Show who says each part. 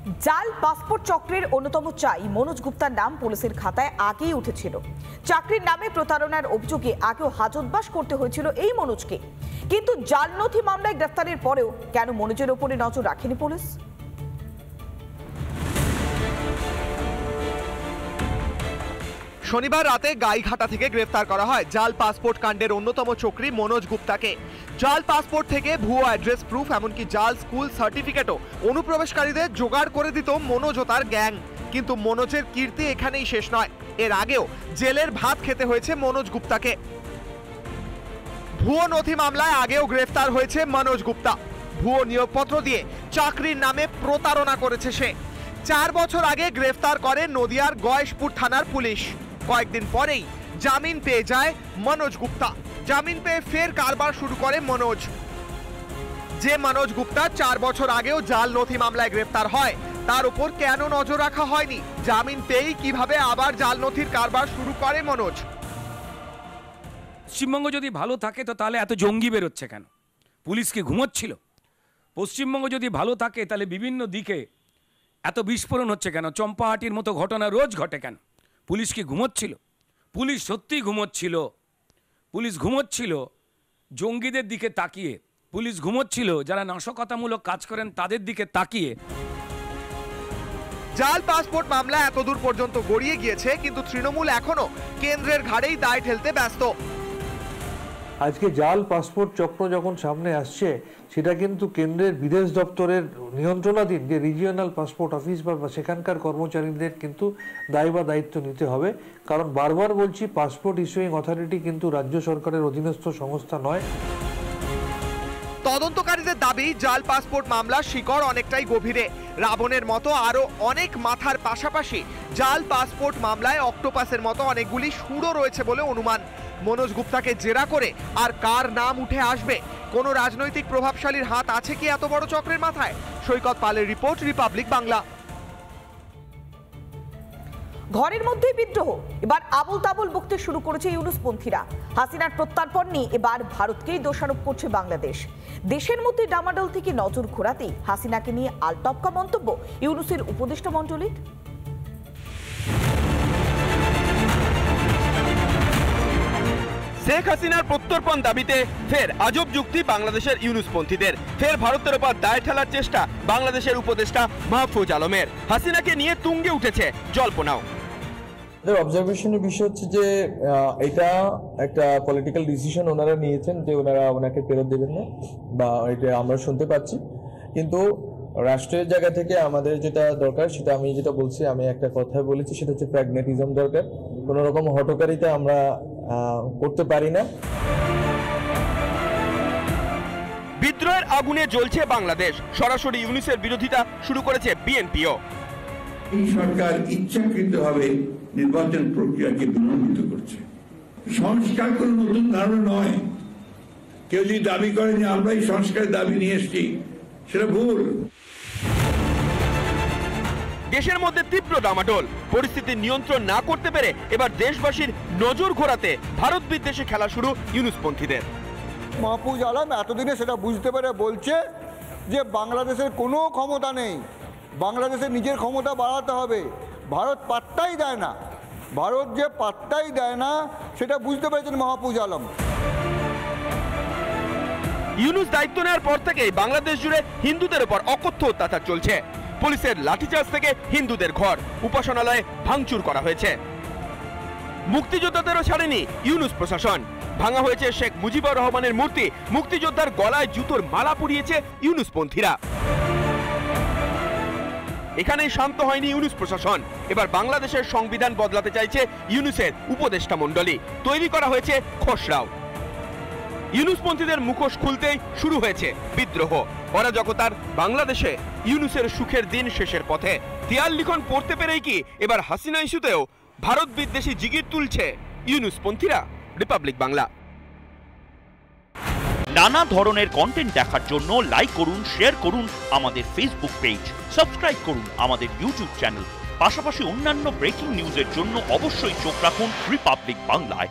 Speaker 1: জাল পাসপোর্ট চক্রের অন্যতম চাই মনোজ গুপ্তার নাম পুলিশের খাতায় আগেই উঠেছিল। চাকরির নামে প্রতারণার অভিযোগে আগেও হাজতবাস করতে হয়েছিল এই মনোজকে। কিন্তু জাল নথি মামলায় গ্রেফতারের পরেও কেন মনোজের ওপরে নজর রাখেনি পুলিশ?
Speaker 2: শনিবার রাতে গাইঘাটা থেকে গ্রেফতার করা হয় জাল পাসপোর্ট কাণ্ডের অন্যতম চক্রী মনোজ গুপ্তাকে। জাল পাসপোর্ট থেকে ভুয়ো অ্যাড্রেস প্রুফ এমনকি জাল স্কুল সার্টিফিকেটও অনুপ্রবেশকারীদের জোগাড় করে দিত মনোজ ও তার গ্যাং। কিন্তু মনোজের কীর্তি এখানেই শেষ নয়, এর আগেও জেলের ভাত খেতে হয়েছে মনোজ গুপ্তাকে। ভুয়ো নথি মামলায় আগেও গ্রেফতার হয়েছে মনোজ গুপ্তা। ভুয়ো নিয়োগপত্র দিয়ে চাকরির নামে প্রতারণা করেছে সে। 4 বছর আগে গ্রেফতার করে নদিয়ার গয়েশপুর থানার পুলিশ। কয়েকদিন পরেই জামিন পেয়ে যায় মনোজ গুপ্তা। জামিন পেয়ে ফের কারবার শুরু করে মনোজ। যে মনোজ গুপ্তা 4 বছর আগেও জাল নথি মামলায় গ্রেফতার হয়, তার উপর কেন নজর রাখা হয়নি? জামিন পেয়েই কিভাবে আবার জাল নথির কারবার শুরু করে মনোজ?
Speaker 3: পশ্চিমবঙ্গ যদি ভালো থাকে তো তাহলে এত জঙ্গি বেরোচ্ছে কেন? পুলিশ কি ঘুমোচ্ছিল? পশ্চিমবঙ্গ যদি ভালো থাকে তাহলে বিভিন্ন দিকে এত বিস্ফোরণ হচ্ছে কেন? চম্পাহাটির মতো ঘটনা রোজ ঘটে কেন? পুলিশ কি ঘুমোচ্ছিল? পুলিশ সত্যিই ঘুমোচ্ছিল। পুলিশ ঘুমোচ্ছিল জঙ্গিদের দিকে তাকিয়ে, পুলিশ ঘুমোচ্ছিল যারা নাশকতামূলক কাজ করেন তাদের দিকে তাকিয়ে।
Speaker 2: জাল পাসপোর্ট মামলা এতদূর পর্যন্ত গড়িয়ে গিয়েছে, কিন্তু তৃণমূল এখনো কেন্দ্রের ঘাড়েই দায় ঠেলতে ব্যস্ত।
Speaker 4: আজকে জাল পাসপোর্ট চক্র যখন সামনে আসছে, সেটা কিন্তু কেন্দ্রের বিদেশ দপ্তরের নিয়ন্ত্রণাধীন যে রিজিওনাল পাসপোর্ট অফিস বা সেখানকার কর্মচারীদের কিন্তু দায় বা দায়িত্ব নিতে হবে। কারণ বারবার বলছি, পাসপোর্ট ইস্যুইং অথরিটি কিন্তু রাজ্য সরকারের অধীনস্থ সংস্থা নয়।
Speaker 2: তদন্তকারীদের দাবি, জাল পাসপোর্ট মামলার শিকড় অনেকটাই গভীরে। রাবণের মতো আরো অনেক মাথার পাশাপাশি জাল পাসপোর্ট মামলায় অক্টোপাসের মতো অনেকগুলি সুরও রয়েছে বলে অনুমান। মনোজ গুপ্তাকে জেরা করে আর কার নাম উঠে আসবে? কোনো রাজনৈতিক প্রভাবশালীর হাত আছে কি এত বড় চক্রের মাথায়? সৈকত পালের রিপোর্ট, রিপাবলিক বাংলা।
Speaker 1: ঘরের মধ্যেই বিদ্রোহ, এবার আবুল তাবুল বকতে শুরু করেছে ইউনুসপন্থীরা। হাসিনার প্রত্যর্পণ নিয়ে এবার ভারতকেই দোষারোপ করছে বাংলাদেশ। দেশের মধ্যে ডামাডোল থেকে নজর ঘোরাতেই হাসিনাকে নিয়ে আলটপকা মন্তব্য ইউনুসের উপদেষ্টা মণ্ডলীর।
Speaker 5: শেখ হাসিনার প্রত্যর্পণ দাবিতে ফের আজব যুক্তি বাংলাদেশের ইউনুসপন্থীদের। ফের ভারতের উপর দায় ঠেলার চেষ্টা বাংলাদেশের উপদেষ্টা মাহফুজ আলমের। হাসিনাকে নিয়ে তুঙ্গে উঠেছে জল্পনাও।
Speaker 6: অবজারভেশনের বিষয় হচ্ছে যে এটা একটা পলিটিক্যাল ডিসিশন ওনারা নিয়েছেন যে ওনারা ওনাকে ফেরত দেবেন না, বা এটা আমরা শুনতে পাচ্ছি। কিন্তু রাষ্ট্রের জায়গা থেকে আমাদের যেটা দরকার, সেটা আমি যেটা বলছি, আমি একটা কথা বলেছি, সেটা হচ্ছে প্র্যাগম্যাটিজম দরকার। কোনো রকম হঠকারিতা আমরা করতে পারি না।
Speaker 5: বিদ্রোহের আগুনে জ্বলছে বাংলাদেশ। সরাসরি ইউনুসের বিরোধিতা শুরু করেছে বিএনপিও।
Speaker 7: এই সরকার ইচ্ছাকৃতভাবে নির্বাচন প্রক্রিয়াকে বিলম্বিত করছে। সংস্কার কোনো নতুন ধারণা নয়। কেউ যদি দাবি করে যে আমরা এই সংস্কারের দাবি নিয়ে এসেছি, সেটা ভুল।
Speaker 5: দেশের মধ্যে তীব্র ডামাডোল। পরিস্থিতি নিয়ন্ত্রণ না করতে পেরে এবার দেশবাসীর নজর ঘোরাতে ভারত বিদ্বেষে খেলা শুরু ইউনুসপন্থীদের।
Speaker 8: মাহফুজ আলম এতদিনে সেটা বুঝতে পেরে বলছে যে বাংলাদেশের কোনো ক্ষমতা নেই, বাংলাদেশের নিজের ক্ষমতা বাড়াতে হবে। ভারত পাত্তাই দেয় না, ভারত যে পাত্তাই দেয় না সেটা বুঝতে পেরেছেন মাহফুজ আলম।
Speaker 5: ইউনুস দায়িত্ব নেওয়ার পর থেকেই বাংলাদেশ জুড়ে হিন্দুদের উপর অকথ্য অত্যাচার চলছে। পুলিশের লাঠিচার্জ থেকে হিন্দুদের ঘর, উপাসনালয়ে ভাঙচুর করা হয়েছে। মুক্তিযোদ্ধাদেরও ছাড়েনি ইউনুস প্রশাসন। ভাঙা হয়েছে শেখ মুজিবুর রহমানের মূর্তি। মুক্তিযোদ্ধার গলায় জুতোর মালা পরিয়েছে ইউনুসপন্থীরা। এখানেই শান্ত হয়নি ইউনুস প্রশাসন। এবার বাংলাদেশের সংবিধান বদলাতে চাইছে ইউনুসের উপদেষ্টা মণ্ডলী। তৈরি করা হয়েছে খসড়াও। ইউনুসপন্থীদের মুখোশ খুলতেই শুরু হয়েছে বিদ্রোহ। অরাজকতার বাংলাদেশে ইউনুসের সুখের দিন শেষের পথে। দেয়াল লিখন পড়তে পেরেই কি এবার হাসিনা ইস্যুতেও ভারত বিদ্বেষী জিগির তুলছে ইউনুসপন্থীরা? রিপাবলিক বাংলা।
Speaker 9: নানা ধরনের কন্টেন্ট দেখার জন্য লাইক করুন, শেয়ার করুন আমাদের ফেসবুক পেজ, সাবস্ক্রাইব করুন আমাদের ইউটিউব চ্যানেল। পাশাপাশি অন্যান্য ব্রেকিং নিউজের জন্য অবশ্যই চোখ রাখুন রিপাবলিক বাংলায়।